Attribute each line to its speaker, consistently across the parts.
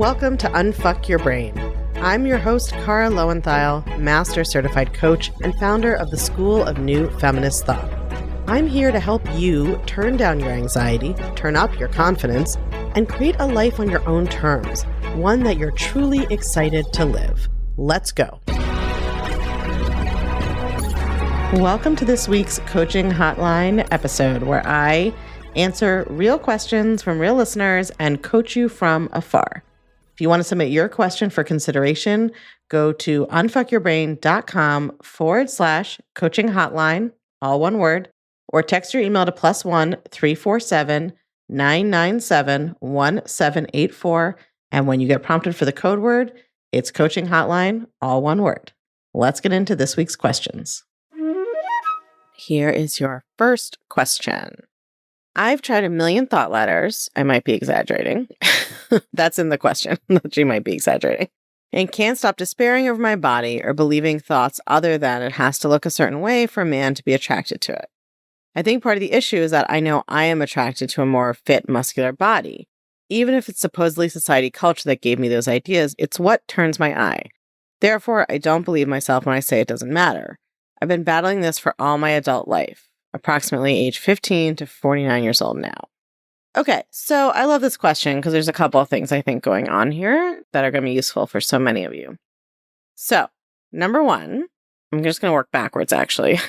Speaker 1: Welcome to Unfuck Your Brain. I'm your host, Cara Loewentheil, Master Certified Coach and founder of the School of New Feminist Thought. I'm here to help you turn down your anxiety, turn up your confidence, and create a life on your own terms, one that you're truly excited to live. Let's go. Welcome to this week's Coaching Hotline episode, where I answer real questions from real listeners and coach you from afar. If you want to submit your question for consideration, go to unfuckyourbrain.com/coaching hotline, all one word, or text your email to +1 347 997 1784. And when you get prompted for the code word, it's coaching hotline, all one word. Let's get into this week's questions. Here is your first question. I've tried a million thought letters. I might be exaggerating. That's in the question that you might be exaggerating. And can't stop despairing over my body or believing thoughts other than it has to look a certain way for a man to be attracted to it. I think part of the issue is that I know I am attracted to a more fit, muscular body. Even if it's supposedly society culture that gave me those ideas, it's what turns my eye. Therefore, I don't believe myself when I say it doesn't matter. I've been battling this for all my adult life, approximately age 15 to 49 years old now. Okay, so I love this question because there's a couple of things I think going on here that are going to be useful for so many of you. So, number one, I'm just going to work backwards actually.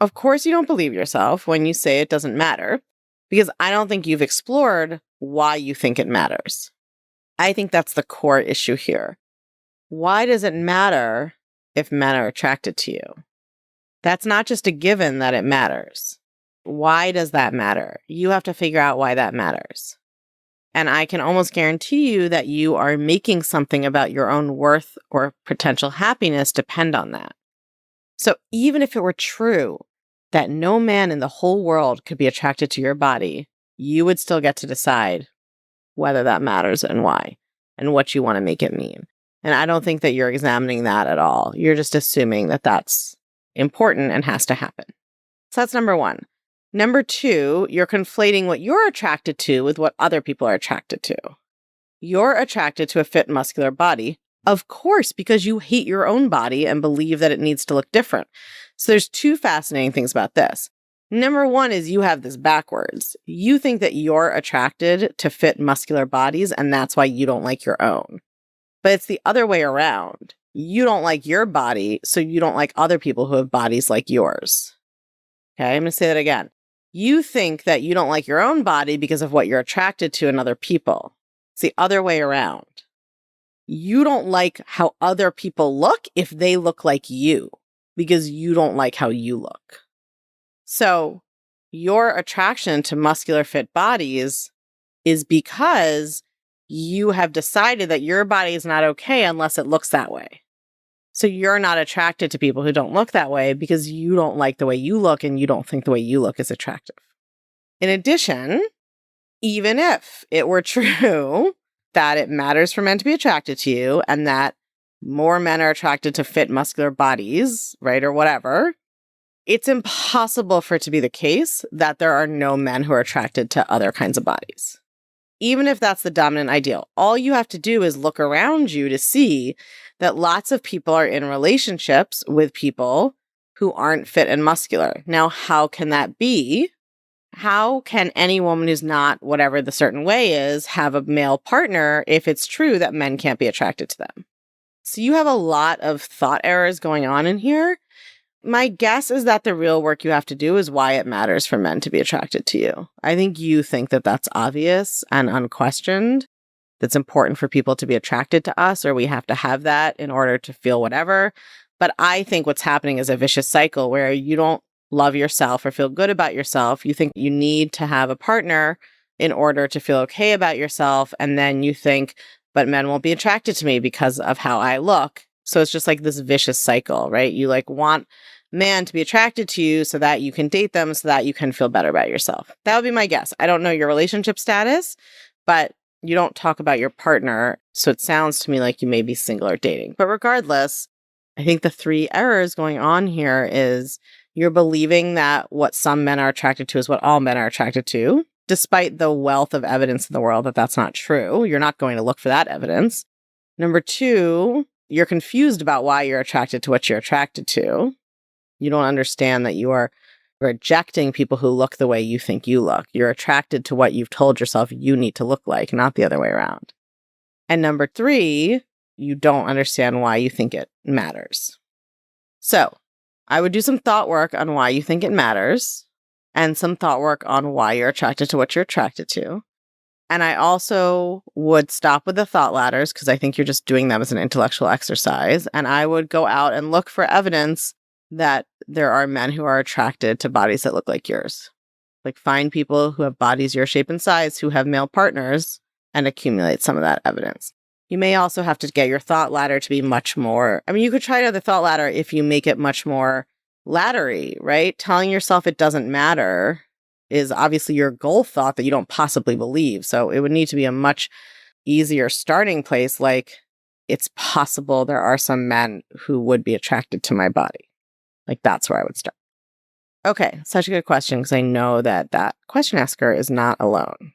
Speaker 1: Of course, you don't believe yourself when you say it doesn't matter, because I don't think you've explored why you think it matters. I think that's the core issue here. Why does it matter if men are attracted to you? That's not just a given that it matters. Why does that matter? You have to figure out why that matters. And I can almost guarantee you that you are making something about your own worth or potential happiness depend on that. So even if it were true that no man in the whole world could be attracted to your body, you would still get to decide whether that matters and why, and what you want to make it mean. And I don't think that you're examining that at all. You're just assuming that that's important and has to happen. So that's number one. Number two, you're conflating what you're attracted to with what other people are attracted to. You're attracted to a fit, muscular body, of course, because you hate your own body and believe that it needs to look different. So there's two fascinating things about this. Number one is you have this backwards. You think that you're attracted to fit, muscular bodies, and that's why you don't like your own. But it's the other way around. You don't like your body, so you don't like other people who have bodies like yours. Okay, I'm going to say that again. You think that you don't like your own body because of what you're attracted to in other people. It's the other way around. You don't like how other people look if they look like you, because you don't like how you look. So your attraction to muscular fit bodies is because you have decided that your body is not okay unless it looks that way. So you're not attracted to people who don't look that way because you don't like the way you look and you don't think the way you look is attractive. In addition, even if it were true that it matters for men to be attracted to you and that more men are attracted to fit muscular bodies, right, or whatever, it's impossible for it to be the case that there are no men who are attracted to other kinds of bodies. Even if that's the dominant ideal, all you have to do is look around you to see that lots of people are in relationships with people who aren't fit and muscular. Now, how can that be? How can any woman who's not whatever the certain way is have a male partner if it's true that men can't be attracted to them? So you have a lot of thought errors going on in here. My guess is that the real work you have to do is why it matters for men to be attracted to you. I think you think that that's obvious and unquestioned. That's important for people to be attracted to us, or we have to have that in order to feel whatever. But I think what's happening is a vicious cycle where you don't love yourself or feel good about yourself. You think you need to have a partner in order to feel okay about yourself. And then you think, but men won't be attracted to me because of how I look. So it's just like this vicious cycle, right? You like want man to be attracted to you so that you can date them, so that you can feel better about yourself. That would be my guess. I don't know your relationship status, but you don't talk about your partner, so it sounds to me like you may be single or dating. But regardless, I think the three errors going on here is you're believing that what some men are attracted to is what all men are attracted to. despite the wealth of evidence in the world that that's not true. You're not going to look for that evidence. Number two, you're confused about why you're attracted to what you're attracted to. You don't understand that you are rejecting people who look the way you think you look. You're attracted to what you've told yourself you need to look like, not the other way around. And number three, you don't understand why you think it matters. So I would do some thought work on why you think it matters and some thought work on why you're attracted to what you're attracted to. And I also would stop with the thought ladders because I think you're just doing them as an intellectual exercise. And I would go out and look for evidence that there are men who are attracted to bodies that look like yours. Like find people who have bodies your shape and size who have male partners and accumulate some of that evidence. You may also have to get your thought ladder to be much more, you could try another thought ladder if you make it much more laddery, right? Telling yourself it doesn't matter is obviously your goal thought that you don't possibly believe. So it would need to be a much easier starting place. Like it's possible there are some men who would be attracted to my body. Like that's where I would start. Okay, such a good question because I know that question asker is not alone.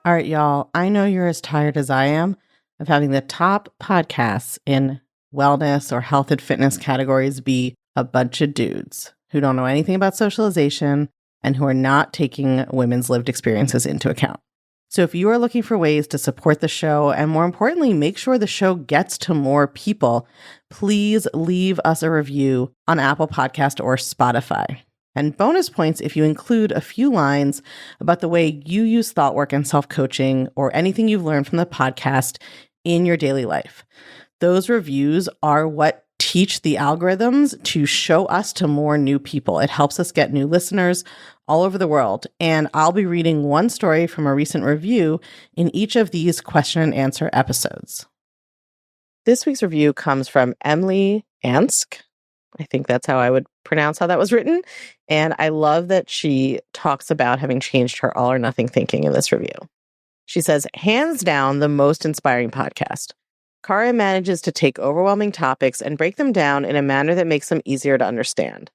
Speaker 1: All right, y'all. I know you're as tired as I am of having the top podcasts in wellness or health and fitness categories be a bunch of dudes who don't know anything about socialization and who are not taking women's lived experiences into account. So if you are looking for ways to support the show and more importantly, make sure the show gets to more people, please leave us a review on Apple Podcast or Spotify. And bonus points if you include a few lines about the way you use thought work and self-coaching or anything you've learned from the podcast in your daily life. Those reviews are what teach the algorithms to show us to more new people. It helps us get new listeners all over the world. And I'll be reading one story from a recent review in each of these question and answer episodes. This week's review comes from Emily Ansk. I think that's how I would pronounce how that was written. And I love that she talks about having changed her all or nothing thinking in this review. She says, hands down, the most inspiring podcast. Kara manages to take overwhelming topics and break them down in a manner that makes them easier to understand.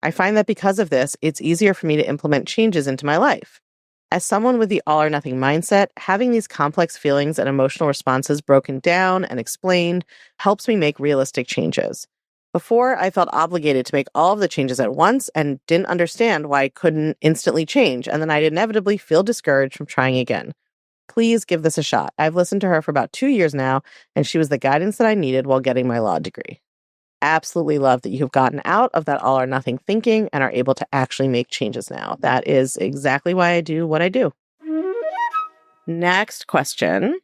Speaker 1: I find that because of this, it's easier for me to implement changes into my life. As someone with the all or nothing mindset, having these complex feelings and emotional responses broken down and explained helps me make realistic changes. Before, I felt obligated to make all of the changes at once and didn't understand why I couldn't instantly change, and then I'd inevitably feel discouraged from trying again. Please give this a shot. I've listened to her for about 2 years now, and she was the guidance that I needed while getting my law degree. Absolutely love that you've gotten out of that all or nothing thinking and are able to actually make changes now. That is exactly why I do what I do. Next question.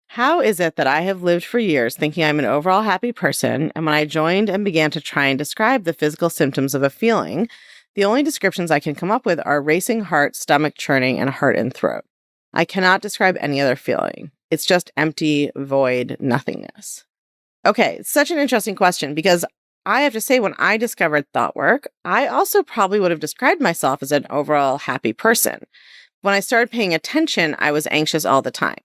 Speaker 1: How is it that I have lived for years thinking I'm an overall happy person, and when I joined and began to try and describe the physical symptoms of a feeling, the only descriptions I can come up with are racing heart, stomach churning, and heart and throat. I cannot describe any other feeling. It's just empty, void, nothingness. Okay, such an interesting question because I have to say when I discovered thought work, I also probably would have described myself as an overall happy person. When I started paying attention, I was anxious all the time.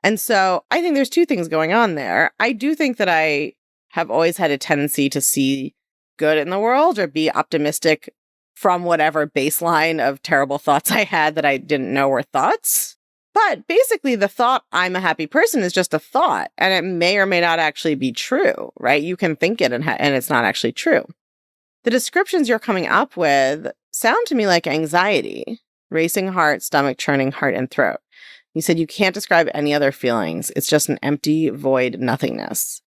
Speaker 1: And so I think there's two things going on there. I do think that I have always had a tendency to see good in the world or be optimistic from whatever baseline of terrible thoughts I had that I didn't know were thoughts. But basically the thought I'm a happy person is just a thought, and it may or may not actually be true, right? You can think it and it's not actually true. The descriptions you're coming up with sound to me like anxiety, racing heart, stomach churning, heart and throat. You said you can't describe any other feelings. It's just an empty, void nothingness.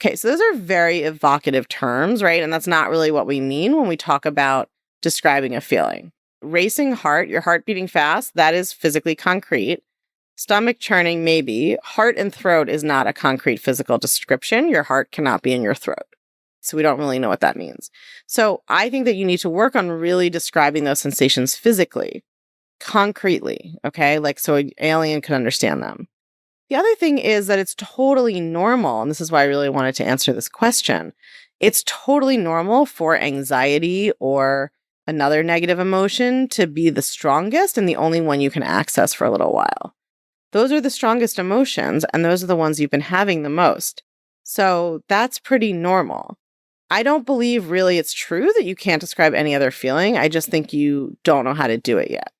Speaker 1: Okay, so those are very evocative terms, right? And that's not really what we mean when we talk about describing a feeling. Racing heart, your heart beating fast, that is physically concrete. Stomach churning, maybe. Heart and throat is not a concrete physical description. Your heart cannot be in your throat. So we don't really know what that means. So I think that you need to work on really describing those sensations physically, concretely, okay? Like so an alien can understand them. The other thing is that it's totally normal, and this is why I really wanted to answer this question. It's totally normal for anxiety or another negative emotion to be the strongest and the only one you can access for a little while. Those are the strongest emotions, and those are the ones you've been having the most. So that's pretty normal. I don't believe really it's true that you can't describe any other feeling. I just think you don't know how to do it yet.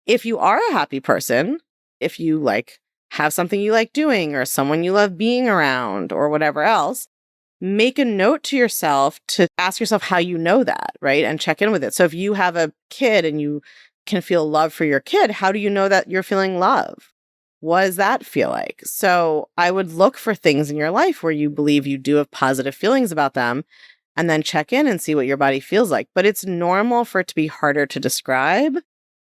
Speaker 1: If you are a happy person, if you like have something you like doing or someone you love being around or whatever else, make a note to yourself to ask yourself how you know that, right? And check in with it. So if you have a kid and you can feel love for your kid, how do you know that you're feeling love? What does that feel like? So I would look for things in your life where you believe you do have positive feelings about them and then check in and see what your body feels like. But it's normal for it to be harder to describe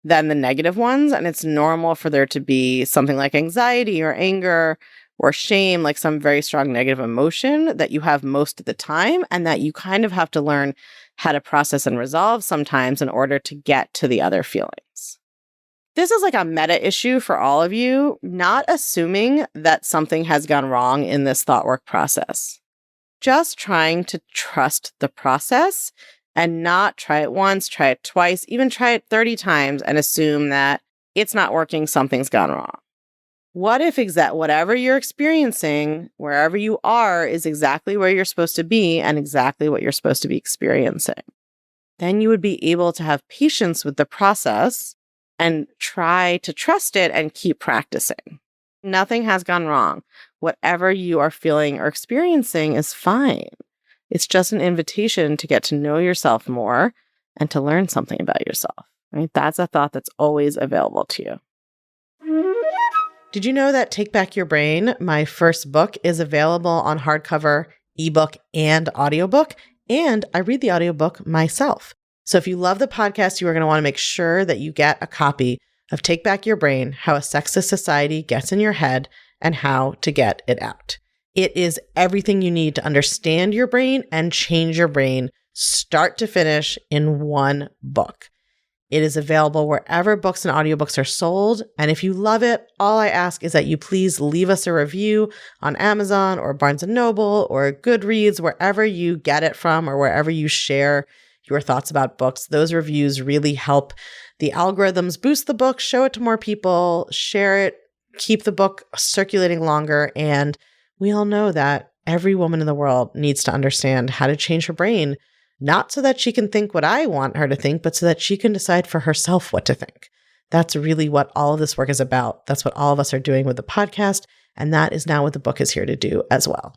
Speaker 1: than the negative ones. And it's normal for there to be something like anxiety or anger or shame, like some very strong negative emotion that you have most of the time, and that you kind of have to learn how to process and resolve sometimes in order to get to the other feelings. This is like a meta issue for all of you, not assuming that something has gone wrong in this thought work process. Just trying to trust the process and not try it once, try it twice, even try it 30 times and assume that it's not working, something's gone wrong. What if whatever you're experiencing, wherever you are, is exactly where you're supposed to be and exactly what you're supposed to be experiencing? Then you would be able to have patience with the process and try to trust it and keep practicing. Nothing has gone wrong. Whatever you are feeling or experiencing is fine. It's just an invitation to get to know yourself more and to learn something about yourself, right? That's a thought that's always available to you. Did you know that Take Back Your Brain, my first book, is available on hardcover, ebook, and audiobook? And I read the audiobook myself. So if you love the podcast, you are going to want to make sure that you get a copy of Take Back Your Brain, How a Sexist Society Gets in Your Head and How to Get It Out. It is everything you need to understand your brain and change your brain, start to finish, in one book. It is available wherever books and audiobooks are sold. And if you love it, all I ask is that you please leave us a review on Amazon or Barnes & Noble or Goodreads, wherever you get it from or wherever you share your thoughts about books. Those reviews really help the algorithms boost the book, show it to more people, share it, keep the book circulating longer. And we all know that every woman in the world needs to understand how to change her brain, not so that she can think what I want her to think, but so that she can decide for herself what to think. That's really what all of this work is about. That's what all of us are doing with the podcast. And that is now what the book is here to do as well.